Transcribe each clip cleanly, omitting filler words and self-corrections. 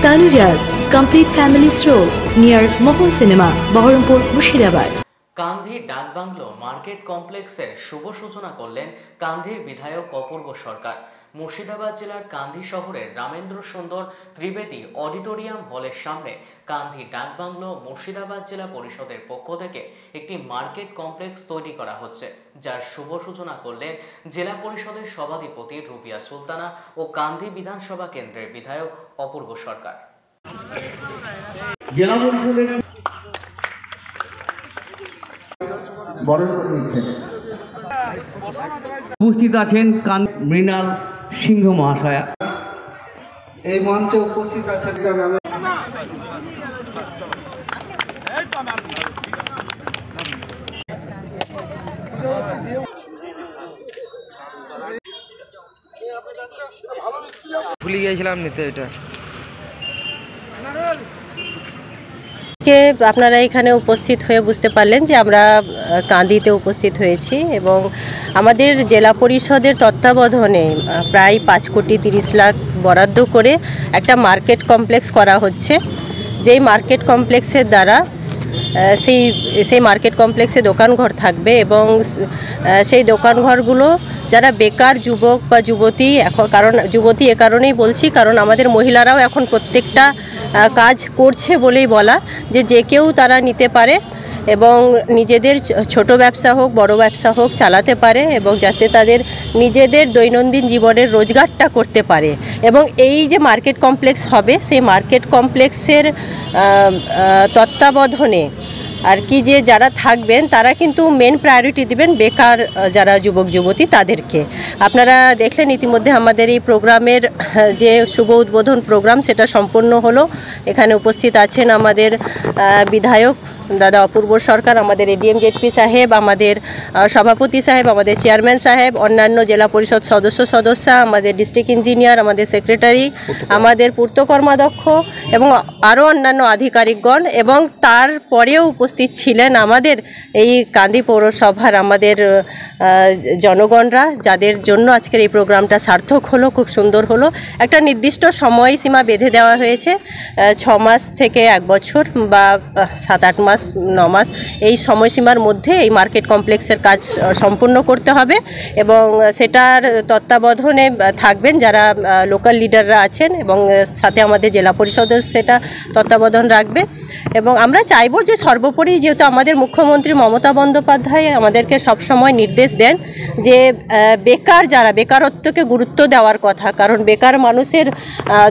Tanuja's complete family stroll near Mohon Cinema, Baharampur, Murshidabad. কান্দি ডাকবাংলো market কমপ্লেক্সের শুভ সূচনা করলেন কান্দির বিধায়ক অপূর্ব সরকার। মুর্শিদাবাদ জেলার কান্দি শহরের রামেন্দ্র সুন্দর ত্রিবেদী অডিটোরিয়াম হলের সামনে কান্দি ডাকবাংলো মুর্শিদাবাদ জেলা পরিষদের পক্ষ থেকে একটি মার্কেট কমপ্লেক্স তৈরি করা হচ্ছে, যার শুভ সূচনা করলেন জেলা পরিষদের সভাধিপতি রুবিয়া সুলতানা ও কান্দি বিধানসভা কেন্দ্রের বিধায়ক অপূর্ব সরকার। জেলা পরিষদের উপস্থিত আছেন মৃণাল সিংহ মহাশয়া। এই মঞ্চে উপস্থিত আছেন ভুলে গিয়েছিলাম নিতে এটা। আপনারা এখানে উপস্থিত হয়ে বুঝতে পারলেন যে আমরা কান্দিতে উপস্থিত হয়েছি এবং আমাদের জেলা পরিষদের তত্ত্বাবধানে প্রায় 5,30,00,000 বরাদ্দ করে একটা মার্কেট কমপ্লেক্স করা হচ্ছে। যেই মার্কেট কমপ্লেক্সের দ্বারা সেই মার্কেট কমপ্লেক্সে দোকানঘর থাকবে এবং সেই দোকানঘরগুলো যারা বেকার যুবক বা যুবতী, কারণ যুবতী এ কারণেই বলছি কারণ আমাদের মহিলারাও এখন প্রত্যেকটা কাজ করছে বলেই বলা, যে কেউ তারা নিতে পারে এবং নিজেদের ছোট ব্যবসা হোক বড় ব্যবসা হোক চালাতে পারে এবং যাতে তাদের নিজেদের দৈনন্দিন জীবনের রোজগারটা করতে পারে। এবং এই যে মার্কেট কমপ্লেক্স হবে সেই মার্কেট কমপ্লেক্সের তত্ত্বাবধানে আর কি যে যারা থাকবেন তারা কিন্তু মেন প্রায়োরিটি দিবেন বেকার যারা যুবক যুবতী তাদেরকে। আপনারা দেখলেন ইতিমধ্যে আমাদের এই প্রোগ্রামের যে শুভ উদ্বোধন প্রোগ্রাম সেটা সম্পন্ন হলো। এখানে উপস্থিত আছেন আমাদের বিধায়ক দাদা অপূর্ব সরকার, আমাদের এডিএম জেডপি সাহেব, আমাদের সভাপতি সাহেব, আমাদের চেয়ারম্যান সাহেব, অন্যান্য জেলা পরিষদ সদস্যা, আমাদের ডিস্ট্রিক্ট ইঞ্জিনিয়ার, আমাদের সেক্রেটারি, আমাদের পূর্ত কর্মাধ্যক্ষ এবং আরও অন্যান্য আধিকারিকগণ এবং তারপরেও উপস্থিত ছিলেন আমাদের এই কান্দি পৌরসভার আমাদের জনগণরা, যাদের জন্য আজকের এই প্রোগ্রামটা সার্থক হলো, খুব সুন্দর হলো। একটা নির্দিষ্ট সময়সীমা বেঁধে দেওয়া হয়েছে, 6 মাস থেকে 1 বছর বা 7-8 মাস 9 মাস এই সময়সীমার মধ্যে এই মার্কেট কমপ্লেক্সের কাজ সম্পূর্ণ করতে হবে এবং সেটার তত্ত্বাবধানে থাকবেন যারা লোকাল লিডাররা আছেন এবং সাথে আমাদের জেলা পরিষদের সেটা তত্ত্বাবধান রাখবে। এবং আমরা চাইবো যে সর্বোপরি যেহেতু আমাদের মুখ্যমন্ত্রী মমতা বন্দ্যোপাধ্যায় আমাদেরকে সবসময় নির্দেশ দেন যে যারা বেকারত্বকে গুরুত্ব দেওয়ার কথা, কারণ বেকার মানুষের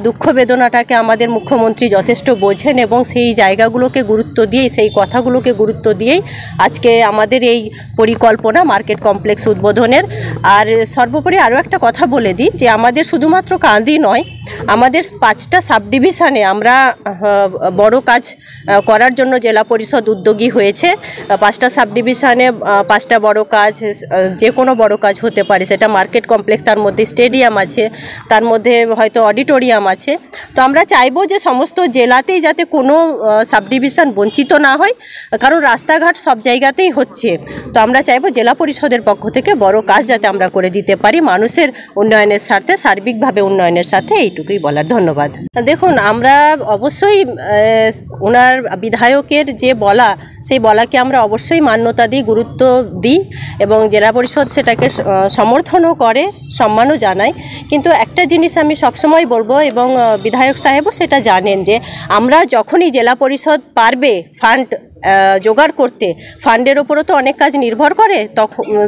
দুঃখ বেদনাটাকে আমাদের মুখ্যমন্ত্রী যথেষ্ট বোঝেন এবং সেই জায়গাগুলোকে গুরুত্ব দিয়েই সেই কথাগুলোকে গুরুত্ব দিয়েই আজকে আমাদের এই পরিকল্পনা মার্কেট কমপ্লেক্স উদ্বোধনের। আর সর্বোপরি আরও একটা কথা বলে দিই যে আমাদের শুধুমাত্র কান্দি নয়, আমাদের 5টা সাব ডিভিশনে আমরা বড় কাজ করার জন্য জেলা পরিষদ উদ্যোগী হয়েছে। 5টা সাব ডিভিশনে 5টা বড় কাজ, যে কোনো বড় কাজ হতে পারে, সেটা মার্কেট কমপ্লেক্স, তার মধ্যে স্টেডিয়াম আছে, তার মধ্যে হয়তো অডিটোরিয়াম আছে। তো আমরা চাইবো যে সমস্ত জেলাতেই যাতে কোনো সাব ডিভিশন বঞ্চিত না হয়, কারণ রাস্তাঘাট সব জায়গাতেই হচ্ছে। তো আমরা চাইবো জেলা পরিষদের পক্ষ থেকে বড় কাজ যাতে আমরা করে দিতে পারি মানুষের উন্নয়নের স্বার্থে, সার্বিকভাবে উন্নয়নের সাথে, এইটুকুই বলার। ধন্যবাদ। দেখুন, আমরা অবশ্যই ওনার বিধায়কের যে বলা সেই বলাকে আমরা অবশ্যই মান্যতা দিই, গুরুত্ব দিই এবং জেলা পরিষদ সেটাকে সমর্থনও করে, সম্মানও জানায়। কিন্তু একটা জিনিস আমি সবসময় বলবো এবং বিধায়ক সাহেবও সেটা জানেন যে আমরা যখনই জেলা পরিষদ পারবে ফান্ড জোগাড় করতে, ফান্ডের ওপরও তো অনেক কাজ নির্ভর করে,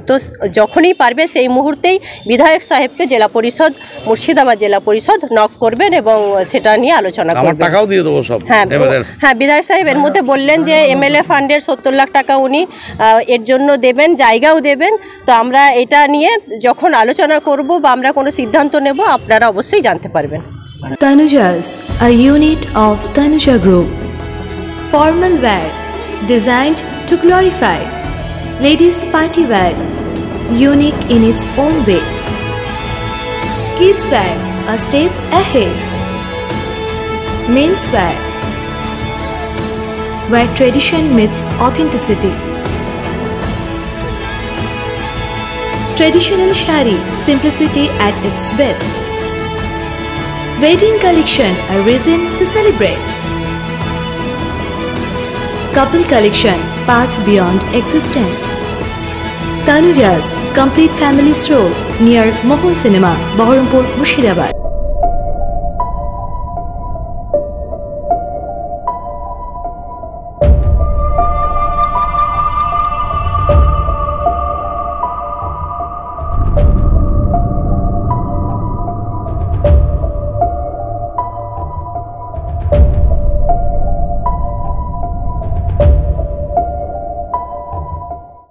তো যখনই পারবে সেই মুহূর্তেই বিধায়ক সাহেবকে জেলা পরিষদ, মুর্শিদাবাদ জেলা পরিষদ নক করবেন এবং সেটা নিয়ে আলোচনা করবেন। টাকাও দিয়ে দেবো সব। হ্যাঁ, বিধায়ক সাহেব এর মধ্যে বললেন যে এমএলএ ফান্ডের 70 লাখ টাকা উনি এর জন্য দেবেন, জায়গাও দেবেন। তো আমরা এটা নিয়ে যখন আলোচনা করব বা আমরা কোনো সিদ্ধান্ত নেব আপনারা অবশ্যই জানতে পারবেন। Tanuja's, a unit of Tanuja Group. Formal wear designed to glorify. Ladies party wear, unique in its own way. Kids wear, a step ahead. Men's wear, where tradition meets authenticity. Traditional shari, simplicity at its best. Wedding collection, a reason to celebrate. Couple collection, path beyond existence. Tanuja's complete family stroll near Mohol Cinema, Baharampur, Murshidabad.